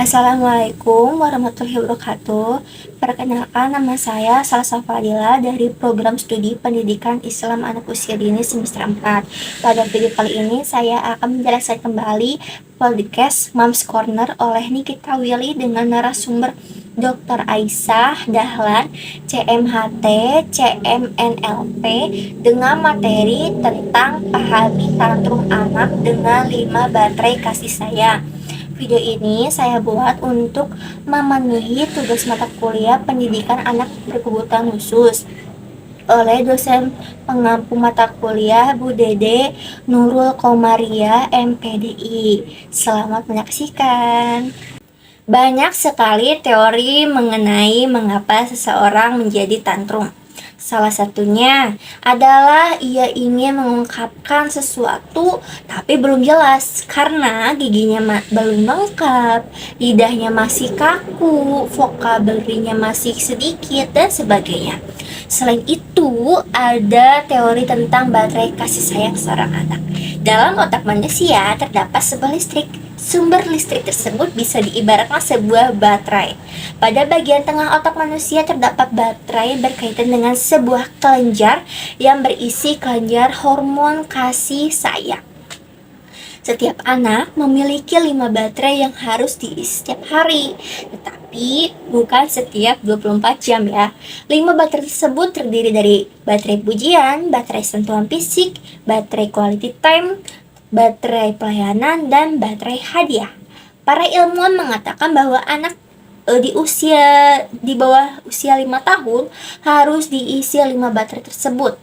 Assalamualaikum warahmatullahi wabarakatuh. Perkenalkan, nama saya Salsa Fadila dari program studi pendidikan Islam anak usia dini semester 4. Pada video kali ini saya akan menjelaskan kembali podcast Moms Corner oleh Nikita Willy dengan narasumber Dr. Aisyah Dahlan, CMHT, CMNLP dengan materi tentang pahami tantrum anak dengan 5 baterai kasih sayang. Video ini saya buat untuk memenuhi tugas mata kuliah pendidikan anak berkebutuhan khusus oleh dosen pengampu mata kuliah Bu Dede Nurul Komaria MPDI. Selamat menyaksikan. Banyak sekali teori mengenai mengapa seseorang menjadi tantrum. Salah satunya adalah ia ingin mengungkapkan sesuatu tapi belum jelas karena giginya belum lengkap, lidahnya masih kaku, vokabularinya masih sedikit, dan sebagainya. Selain itu, ada teori tentang baterai kasih sayang seorang anak. Dalam otak manusia terdapat sebuah listrik. Sumber listrik tersebut bisa diibaratkan sebuah baterai. Pada bagian tengah otak manusia terdapat baterai berkaitan dengan sebuah kelenjar yang berisi kelenjar hormon kasih sayang. Setiap anak memiliki 5 baterai yang harus diisi setiap hari, tetapi bukan setiap 24 jam ya. 5 baterai tersebut terdiri dari baterai pujian, baterai sentuhan fisik, baterai quality time, baterai pelayanan, dan baterai hadiah. Para ilmuwan mengatakan bahwa anak di bawah usia 5 tahun harus diisi 5 baterai tersebut.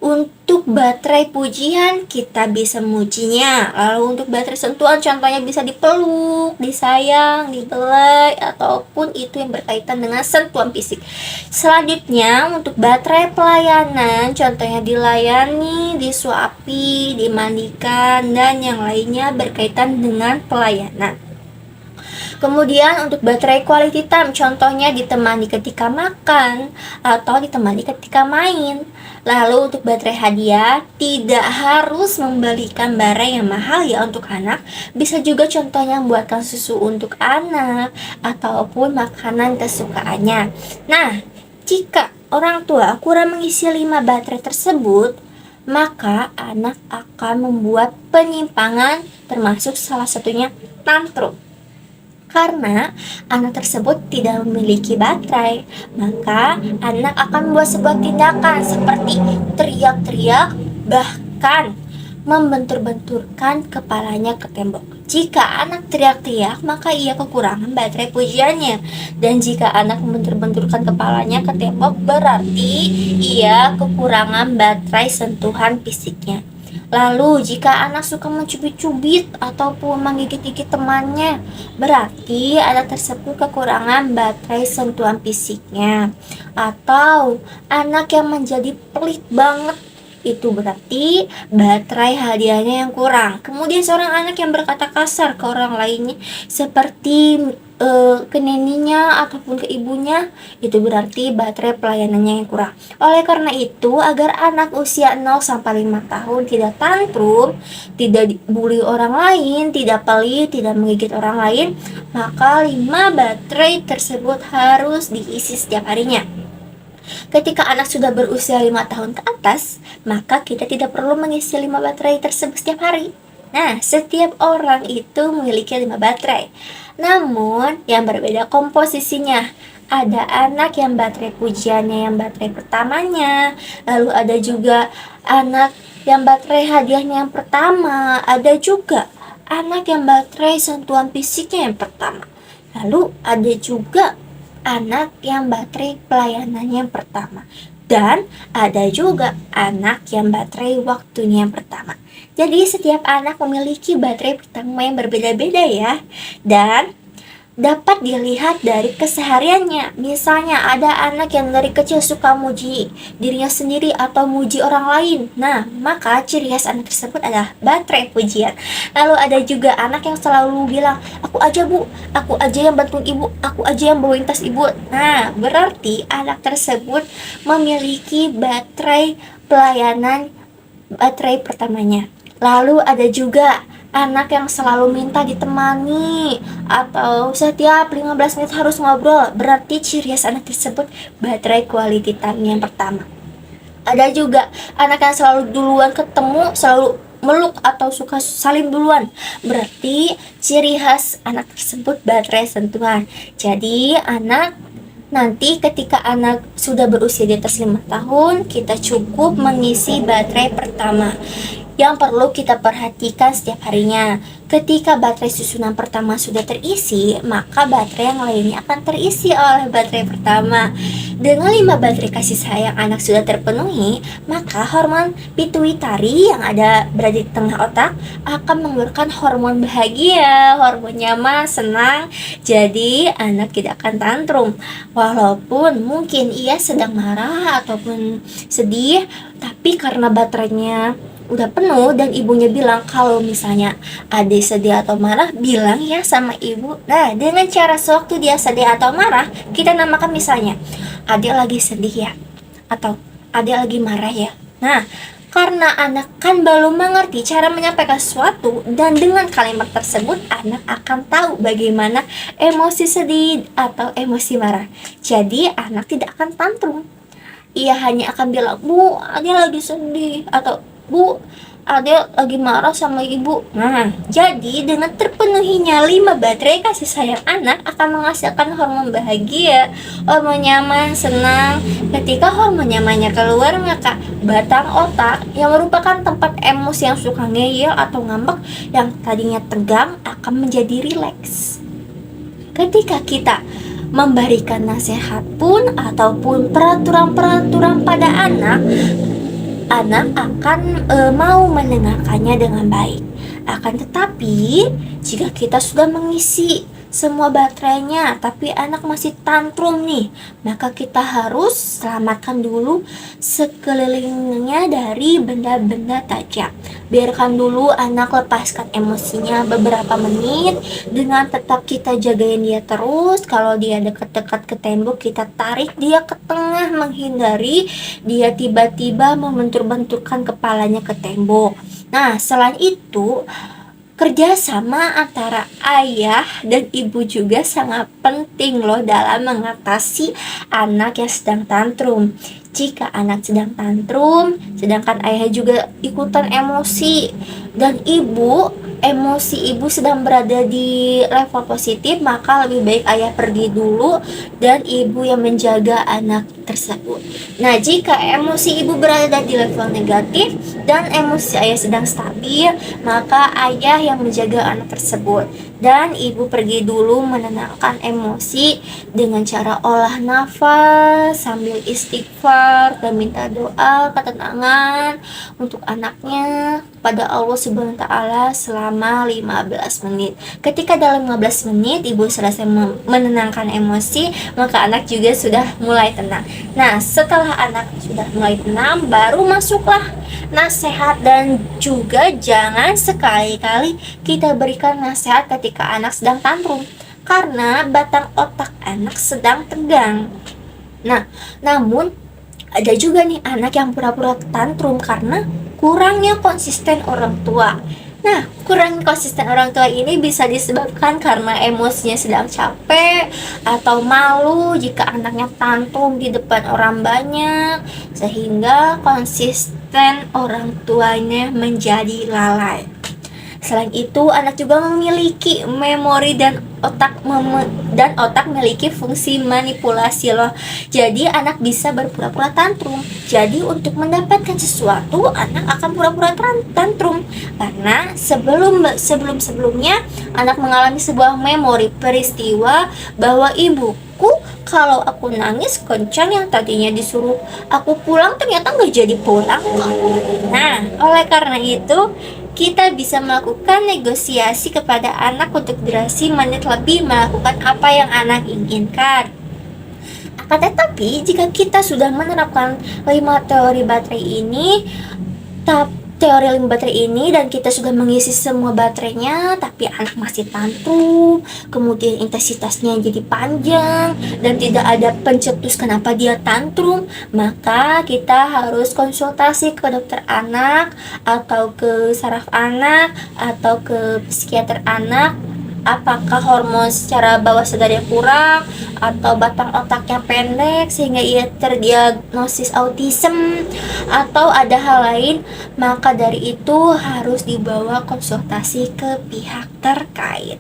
Untuk baterai pujian kita bisa memujinya. Lalu untuk baterai sentuhan contohnya bisa dipeluk, disayang, dibelai, ataupun itu yang berkaitan dengan sentuhan fisik. Selanjutnya untuk baterai pelayanan contohnya dilayani, disuapi, dimandikan, dan yang lainnya berkaitan dengan pelayanan. Kemudian untuk baterai quality time contohnya ditemani ketika makan atau ditemani ketika main. Lalu untuk baterai hadiah tidak harus membelikan barang yang mahal ya untuk anak. Bisa juga contohnya membuatkan susu untuk anak ataupun makanan kesukaannya. Nah, jika orang tua kurang mengisi 5 baterai tersebut, maka anak akan membuat penyimpangan termasuk salah satunya tantrum. Karena anak tersebut tidak memiliki baterai, maka anak akan membuat sebuah tindakan seperti teriak-teriak, bahkan membentur-benturkan kepalanya ke tembok. Jika anak teriak-teriak, maka ia kekurangan baterai pujiannya. Dan jika anak membentur-benturkan kepalanya ke tembok, berarti ia kekurangan baterai sentuhan fisiknya. Lalu jika anak suka mencubit-cubit ataupun menggigit-gigit temannya, berarti anak tersebut kekurangan baterai sentuhan fisiknya. Atau anak yang menjadi pelit banget, itu berarti baterai hadiahnya yang kurang. Kemudian seorang anak yang berkata kasar ke orang lainnya seperti ke neninya ataupun ke ibunya, itu berarti baterai pelayanannya yang kurang. Oleh karena itu, agar anak usia 0-5 tahun tidak tantrum, tidak dibully orang lain, tidak pelit, tidak menggigit orang lain, maka 5 baterai tersebut harus diisi setiap harinya. Ketika anak sudah berusia 5 tahun ke atas, maka kita tidak perlu mengisi 5 baterai tersebut setiap hari. Nah, setiap orang itu memiliki 5 baterai. Namun, yang berbeda komposisinya. Ada anak yang baterai pujiannya yang baterai pertamanya, lalu ada juga anak yang baterai hadiahnya yang pertama, ada juga anak yang baterai sentuhan fisiknya yang pertama. Lalu ada juga anak yang baterai pelayanannya yang pertama. Dan ada juga anak yang baterai waktunya yang pertama. Jadi setiap anak memiliki baterai pertama yang berbeda-beda ya. Dan dapat dilihat dari kesehariannya. Misalnya ada anak yang dari kecil suka muji dirinya sendiri atau muji orang lain. Nah, maka ciri khas anak tersebut adalah baterai pujian. Lalu ada juga anak yang selalu bilang, aku aja bu, aku aja yang bantuin ibu, aku aja yang bawain tas ibu. Nah, berarti anak tersebut memiliki baterai pelayanan baterai pertamanya. Lalu ada juga anak yang selalu minta ditemani atau setiap 15 menit harus ngobrol, berarti ciri khas anak tersebut baterai quality time yang pertama. Ada juga anak yang selalu duluan ketemu, selalu meluk atau suka saling duluan, berarti ciri khas anak tersebut baterai sentuhan. Jadi nanti ketika anak sudah berusia di atas 5 tahun, kita cukup mengisi baterai pertama yang perlu kita perhatikan setiap harinya. Ketika baterai susunan pertama sudah terisi, maka baterai yang lainnya akan terisi oleh baterai pertama. Dengan 5 baterai kasih sayang anak sudah terpenuhi, maka hormon pituitari yang berada di tengah otak akan mengeluarkan hormon bahagia, hormon nyaman, senang. Jadi anak tidak akan tantrum. Walaupun mungkin ia sedang marah ataupun sedih, tapi karena baterainya udah penuh dan ibunya bilang kalau misalnya adik sedih atau marah, bilang ya sama ibu. Nah, dengan cara sewaktu dia sedih atau marah, kita namakan misalnya adik lagi sedih ya, atau adik lagi marah ya. Nah, karena anak kan belum mengerti cara menyampaikan sesuatu, dan dengan kalimat tersebut anak akan tahu bagaimana emosi sedih atau emosi marah. Jadi anak tidak akan tantrum. Ia hanya akan bilang, "Bu, adik lagi sedih," atau "Bu, adik lagi marah sama ibu." Nah, jadi dengan terpenuhinya 5 baterai kasih sayang anak akan menghasilkan hormon bahagia, hormon nyaman, senang. Ketika hormon nyamannya keluar, maka batang otak yang merupakan tempat emosi yang suka ngeyel atau ngambek yang tadinya tegang akan menjadi rileks. Ketika kita memberikan nasihat pun ataupun peraturan-peraturan pada anak akan mau mendengarkannya dengan baik. Akan tetapi, jika kita sudah mengisi semua baterainya tapi anak masih tantrum nih, maka kita harus selamatkan dulu sekelilingnya dari benda-benda tajam. Biarkan dulu anak lepaskan emosinya beberapa menit dengan tetap kita jagain dia terus. Kalau dia dekat-dekat ke tembok, kita tarik dia ke tengah menghindari dia tiba-tiba membentur-benturkan kepalanya ke tembok. Nah, selain itu, kerjasama antara ayah dan ibu juga sangat penting loh dalam mengatasi anak yang sedang tantrum. Jika anak sedang tantrum, sedangkan ayah juga ikutan emosi, dan emosi ibu sedang berada di level positif, maka lebih baik ayah pergi dulu dan ibu yang menjaga anak tersebut. Nah, jika emosi ibu berada di level negatif dan emosi ayah sedang stabil, maka ayah yang menjaga anak tersebut dan ibu pergi dulu menenangkan emosi dengan cara olah nafas sambil istighfar dan minta doa ketenangan untuk anaknya pada Allah Subhanahu wa taala selama 15 menit. Ketika dalam 15 menit ibu selesai menenangkan emosi, maka anak juga sudah mulai tenang. Nah, setelah anak sudah mulai tenang, baru masuklah nasihat, dan juga jangan sekali-kali kita berikan nasihat ketika anak sedang tantrum karena batang otak anak sedang tegang. Nah, namun ada juga nih anak yang pura-pura tantrum karena kurangnya konsisten orang tua. Nah, kurang konsisten orang tua ini bisa disebabkan karena emosinya sedang capek atau malu jika anaknya tantrum di depan orang banyak, sehingga konsisten orang tuanya menjadi lalai. Selain itu, anak juga memiliki memori dan otak memiliki fungsi manipulasi loh. Jadi anak bisa berpura-pura tantrum. Jadi untuk mendapatkan sesuatu, anak akan pura-pura tantrum karena sebelumnya anak mengalami sebuah memori peristiwa bahwa ibuku kalau aku nangis kencang yang tadinya disuruh aku pulang ternyata nggak jadi pulang. Nah, oleh karena itu kita bisa melakukan negosiasi kepada anak untuk durasi menit lebih melakukan apa yang anak inginkan. Akan tetapi jika kita sudah menerapkan 5 teori baterai ini, teori limba baterai ini dan kita sudah mengisi semua baterainya, tapi anak masih tantrum, kemudian intensitasnya jadi panjang dan tidak ada pencetus kenapa dia tantrum, maka kita harus konsultasi ke dokter anak atau ke saraf anak atau ke psikiater anak. Apakah hormon secara bawah sadarnya kurang atau batang otaknya pendek sehingga ia terdiagnosis autism atau ada hal lain, maka dari itu harus dibawa konsultasi ke pihak terkait.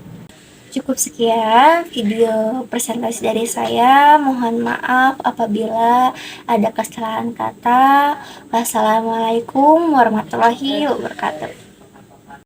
Cukup sekian video presentasi dari saya. Mohon maaf apabila ada kesalahan kata. Wassalamualaikum warahmatullahi wabarakatuh.